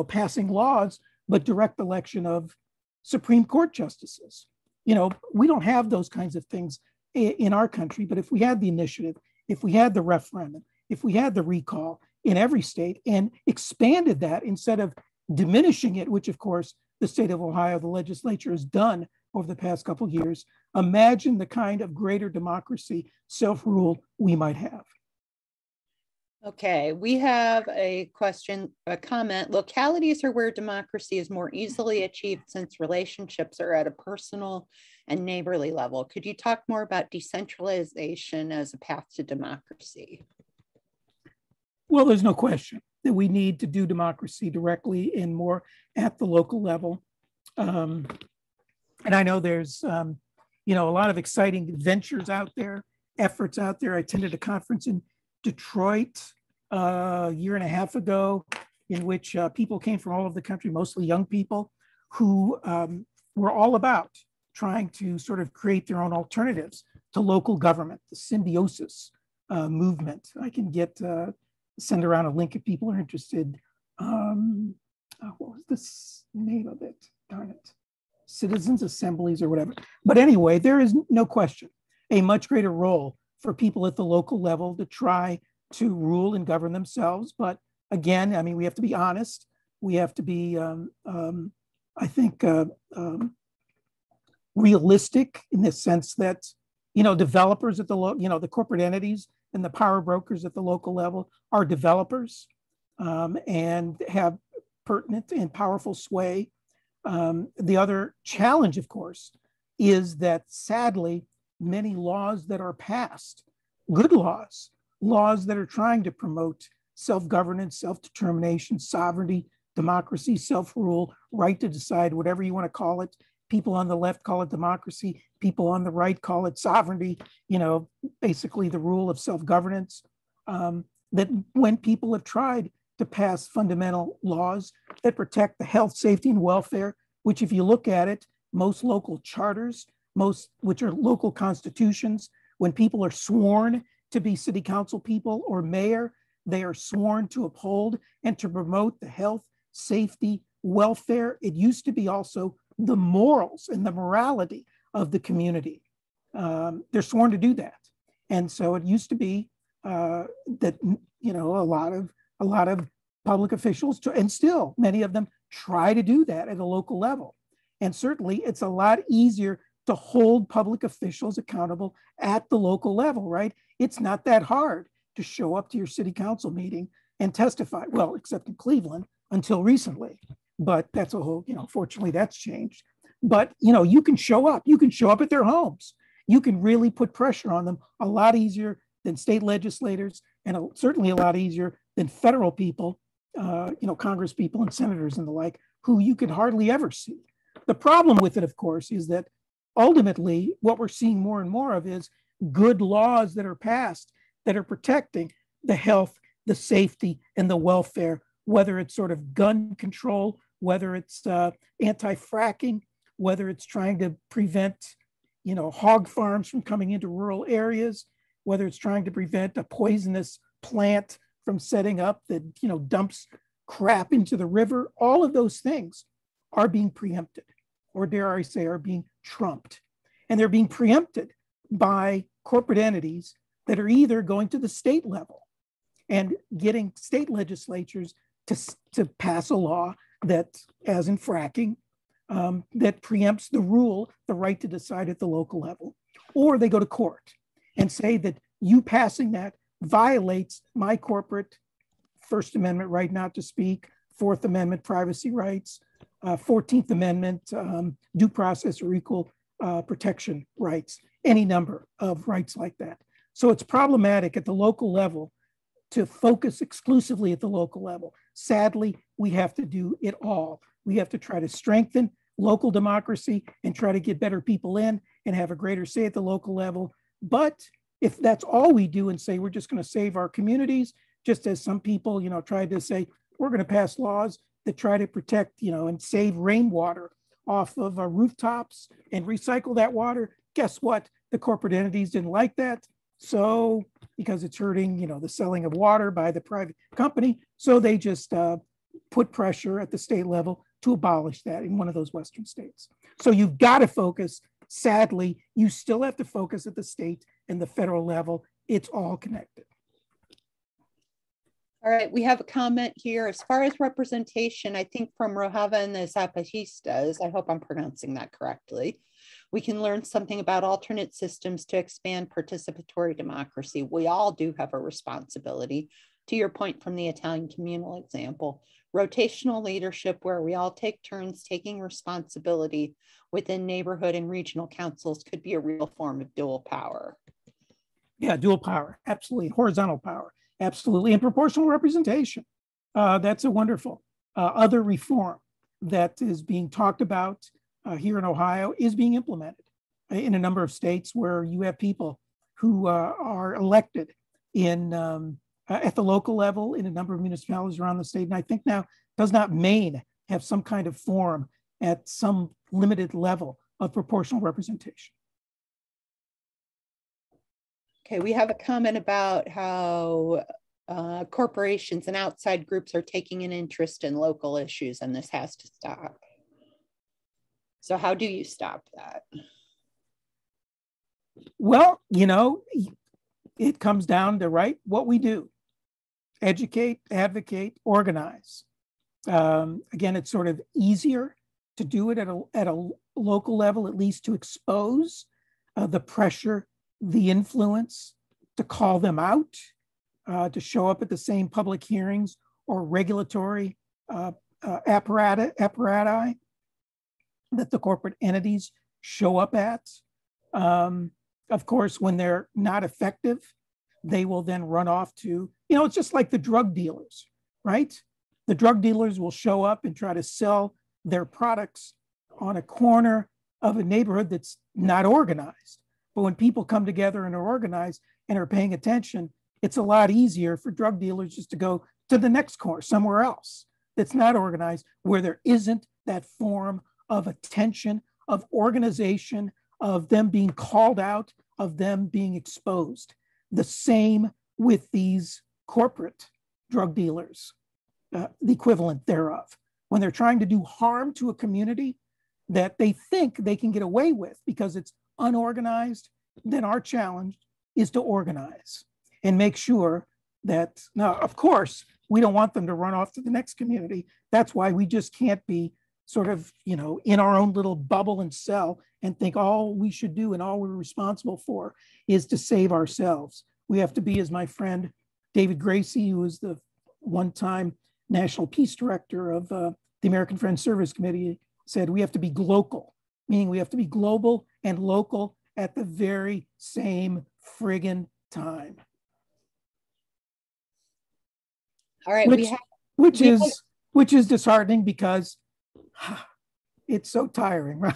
passing laws, but direct election of Supreme Court justices. We don't have those kinds of things in our country, but if we had the initiative, if we had the referendum, if we had the recall in every state and expanded that instead of diminishing it, which of course the state of Ohio, the legislature has done over the past couple of years, imagine the kind of greater democracy, self-rule we might have. Okay, we have a question, a comment. Localities are where democracy is more easily achieved since relationships are at a personal and neighborly level. Could you talk more about decentralization as a path to democracy? Well, there's no question that we need to do democracy directly and more at the local level. And I know there's, a lot of exciting ventures out there, efforts out there. I attended a conference in Detroit a year and a half ago, in which people came from all over the country, mostly young people, who were all about trying to sort of create their own alternatives to local government, the symbiosis movement. I can send around a link if people are interested. What was this name of it? Darn it. Citizens assemblies or whatever. But anyway, there is no question a much greater role for people at the local level to try to rule and govern themselves. But again, I mean, we have to be honest. We have to be, I think, realistic in the sense that, developers at the corporate entities and the power brokers at the local level are developers and have pertinent and powerful sway. The other challenge, of course, is that sadly, many laws that are passed, good laws that are trying to promote self-governance, self-determination, sovereignty, democracy, self-rule, right to decide, whatever you want to call it. People on the left call it democracy. People on the right call it sovereignty, basically the rule of self-governance. That when people have tried to pass fundamental laws that protect the health, safety, and welfare, which if you look at it, most local charters, which are local constitutions, when people are sworn to be city council people or mayor, they are sworn to uphold and to promote the health, safety, welfare. It used to be also the morals and the morality of the community. They're sworn to do that. And so it used to be that, a lot of public officials, and still many of them try to do that at a local level. And certainly it's a lot easier to hold public officials accountable at the local level, right? It's not that hard to show up to your city council meeting and testify. Well, except in Cleveland until recently, but that's a whole, fortunately that's changed. But, you can show up at their homes. You can really put pressure on them a lot easier than state legislators, and certainly a lot easier than federal people, Congress people and senators and the like, who you could hardly ever see. The problem with it, of course, is that ultimately what we're seeing more and more of is good laws that are passed that are protecting the health, the safety, and the welfare, whether it's sort of gun control, whether it's anti-fracking, whether it's trying to prevent, hog farms from coming into rural areas, whether it's trying to prevent a poisonous plant from setting up that, dumps crap into the river. All of those things are being preempted, or dare I say, are being trumped. And they're being preempted by corporate entities that are either going to the state level and getting state legislatures to pass a law that, as in fracking, that preempts the right to decide at the local level, or they go to court and say that you passing that violates my corporate First Amendment right not to speak, Fourth Amendment privacy rights, 14th Amendment due process or equal protection rights, any number of rights like that. So it's problematic at the local level to focus exclusively at the local level. Sadly, we have to do it all. We have to try to strengthen local democracy and try to get better people in and have a greater say at the local level. But if that's all we do and say we're just going to save our communities, just as some people, tried to say, we're going to pass laws that try to protect, and save rainwater off of our rooftops and recycle that water. Guess what? The corporate entities didn't like that. So, because it's hurting, the selling of water by the private company. So they just put pressure at the state level to abolish that in one of those Western states. So you've got to focus. Sadly, you still have to focus at the state and the federal level. It's all connected. All right, we have a comment here. As far as representation, I think from Rojava and the Zapatistas, I hope I'm pronouncing that correctly, we can learn something about alternate systems to expand participatory democracy. We all do have a responsibility. to your point from the Italian communal example, rotational leadership where we all take turns taking responsibility within neighborhood and regional councils could be a real form of dual power. Yeah, dual power, absolutely. Horizontal power, absolutely. And proportional representation. That's a wonderful other reform that is being talked about here in Ohio is being implemented in a number of states where you have people who are elected in at the local level in a number of municipalities around the state. And I think now, does not Maine have some kind of form at some limited level of proportional representation? Okay, we have a comment about how corporations and outside groups are taking an interest in local issues, and this has to stop. So how do you stop that? Well, you know, it comes down to what we do: educate, advocate, organize. Again, it's sort of easier to do it at a local level, at least to expose the pressure, the influence, to call them out, to show up at the same public hearings or regulatory apparati that the corporate entities show up at. Of course, when they're not effective, they will then run off to, you know, it's just like the drug dealers, right? The drug dealers will show up and try to sell their products on a corner of a neighborhood that's not organized. But when people come together and are organized and are paying attention, it's a lot easier for drug dealers just to go to the next corner, somewhere else that's not organized, where there isn't that form of attention, of organization, of them being called out, of them being exposed. The same with these corporate drug dealers, the equivalent thereof. When they're trying to do harm to a community that they think they can get away with because it's unorganized, then our challenge is to organize and make sure that, now, of course, we don't want them to run off to the next community. That's why we just can't be sort of, you know, in our own little bubble and cell and think all we should do and all we're responsible for is to save ourselves. We have to be, as my friend David Gracie, who was the one-time National Peace Director of the American Friends Service Committee, said, we have to be global, meaning we have to be global and local at the very same friggin' time. All right, which is disheartening because it's so tiring, right?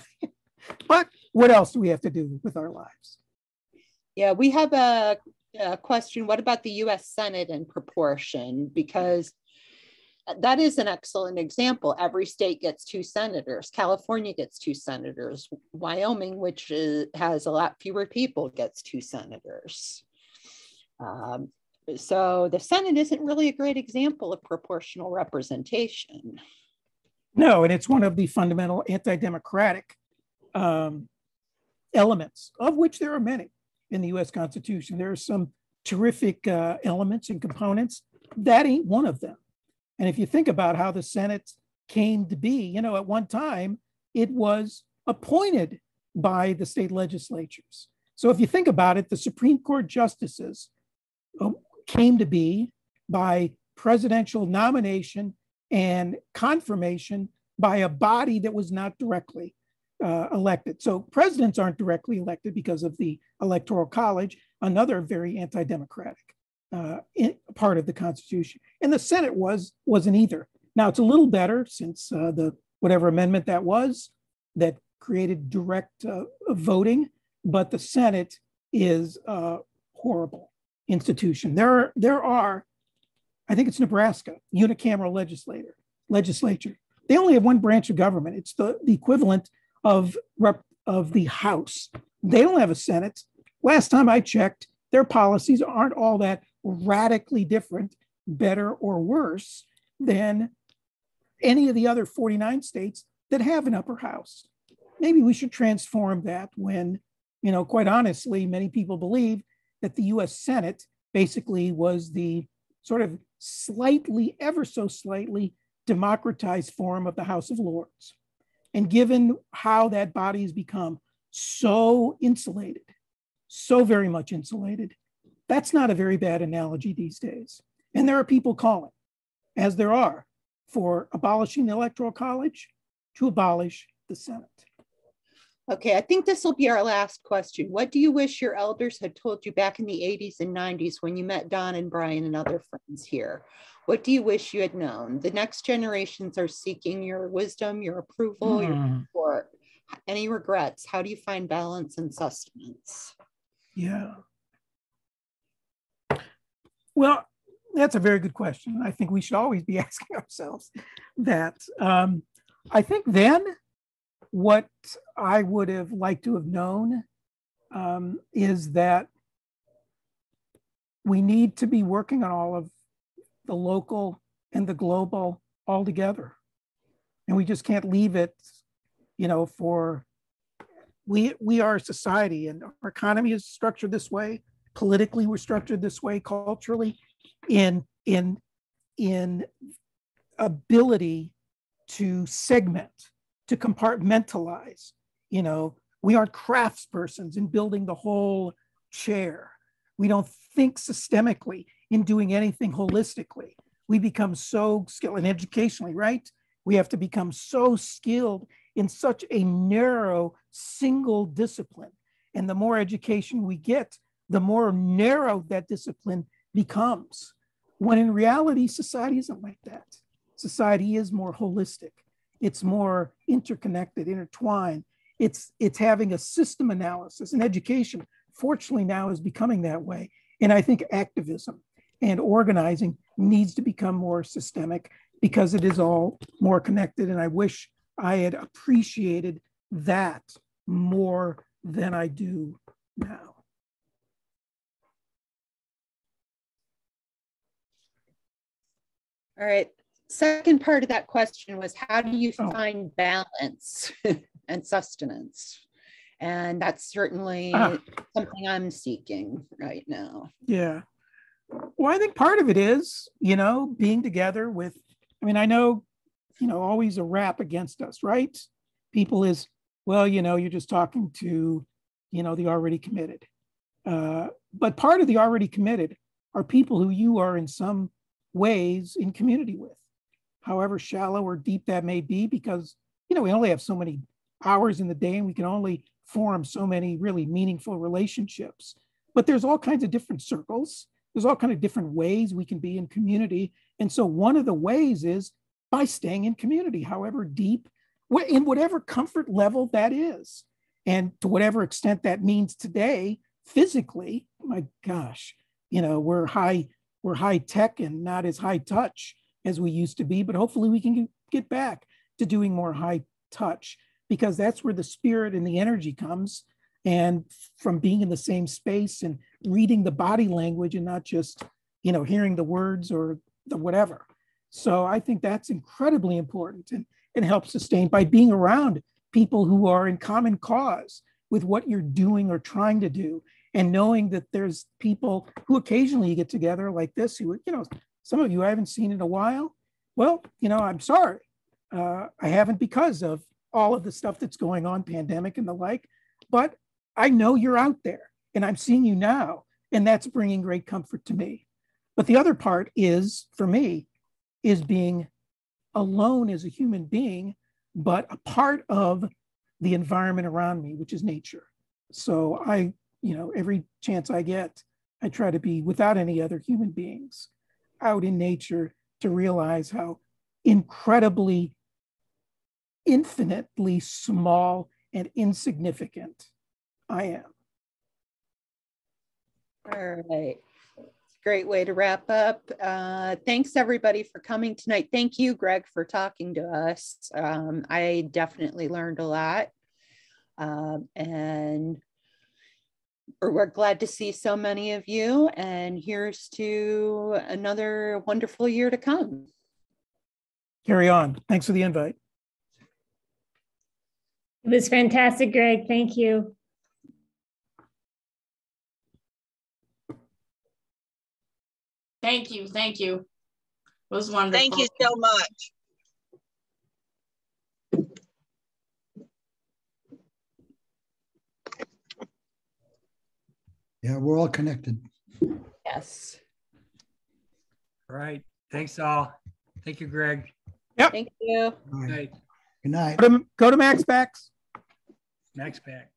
But what else do we have to do with our lives? Yeah, we have a question. What about the US Senate in proportion? Because that is an excellent example. Every state gets 2 senators. California gets 2 senators. Wyoming, which has a lot fewer people, gets 2 senators. So the Senate isn't really a great example of proportional representation. No, and it's one of the fundamental anti-democratic elements, of which there are many in the US Constitution. There are some terrific elements and components. That ain't one of them. And if you think about how the Senate came to be, you know, at one time, it was appointed by the state legislatures. So if you think about it, the Supreme Court justices came to be by presidential nomination and confirmation by a body that was not directly elected. So presidents aren't directly elected because of the Electoral College, another very anti-democratic part of the Constitution. And the Senate wasn't either. Now it's a little better since the whatever amendment that was that created direct voting, but the Senate is a horrible institution. There are, I think it's Nebraska, unicameral legislature. They only have one branch of government. It's the equivalent of the House. They don't have a Senate. Last time I checked, their policies aren't all that radically different, better or worse than any of the other 49 states that have an upper house. Maybe we should transform that when, you know, quite honestly, many people believe that the US Senate basically was the sort of slightly, ever so slightly democratized form of the House of Lords. And given how that body has become so insulated, so very much insulated, that's not a very bad analogy these days. And there are people calling, as there are, for abolishing the Electoral College, to abolish the Senate. Okay, I think this will be our last question. What do you wish your elders had told you back in the 80s and 90s when you met Don and Brian and other friends here? What do you wish you had known? The next generations are seeking your wisdom, your approval, your support. Any regrets? How do you find balance and sustenance? Yeah. Well, that's a very good question. I think we should always be asking ourselves that. I think then what I would have liked to have known is that we need to be working on all of the local and the global all together. And we just can't leave it, for we are a society and our economy is structured this way. Politically, we're structured this way, culturally, in ability to segment, to compartmentalize. We aren't craftspersons in building the whole chair. We don't think systemically in doing anything holistically. We become so skilled, and educationally, right? We have to become so skilled in such a narrow single discipline. And the more education we get, the more narrow that discipline becomes. When in reality, society isn't like that. Society is more holistic. It's more interconnected, intertwined. It's having a system analysis, and education, fortunately, now is becoming that way. And I think activism and organizing needs to become more systemic because it is all more connected. And I wish I had appreciated that more than I do now. All right. Second part of that question was, how do you find balance and sustenance? And that's certainly something I'm seeking right now. Yeah. Well, I think part of it is, being together with, I know, always a rap against us, right? People is, well, you're just talking to, the already committed. But part of the already committed are people who you are in some ways in community with, however shallow or deep that may be, because, we only have so many hours in the day and we can only form so many really meaningful relationships. But there's all kinds of different circles. There's all kinds of different ways we can be in community. And so one of the ways is by staying in community, however deep, in whatever comfort level that is. And to whatever extent that means today, physically, my gosh, we're high tech and not as high touch as we used to be, but hopefully we can get back to doing more high touch, because that's where the spirit and the energy comes, and from being in the same space and reading the body language and not just, hearing the words or the whatever. So I think that's incredibly important and helps sustain by being around people who are in common cause with what you're doing or trying to do, and knowing that there's people who occasionally you get together like this, who, some of you I haven't seen in a while. Well, I'm sorry. I haven't because of all of the stuff that's going on, pandemic and the like, but I know you're out there and I'm seeing you now, and that's bringing great comfort to me. But the other part is, for me, is being alone as a human being, but a part of the environment around me, which is nature. So I, every chance I get, I try to be without any other human beings out in nature to realize how incredibly, infinitely small and insignificant I am. All right. Great way to wrap up. Thanks everybody for coming tonight. Thank you, Greg, for talking to us. I definitely learned a lot. And we're glad to see so many of you. And here's to another wonderful year to come. Carry on. Thanks for the invite. It was fantastic, Greg. Thank you. Thank you. Thank you. It was wonderful. Thank you so much. Yeah, we're all connected. Yes. All right. Thanks all. Thank you, Greg. Yep. Thank you. All right. Night. Good night. Go to Max Backs. Max back.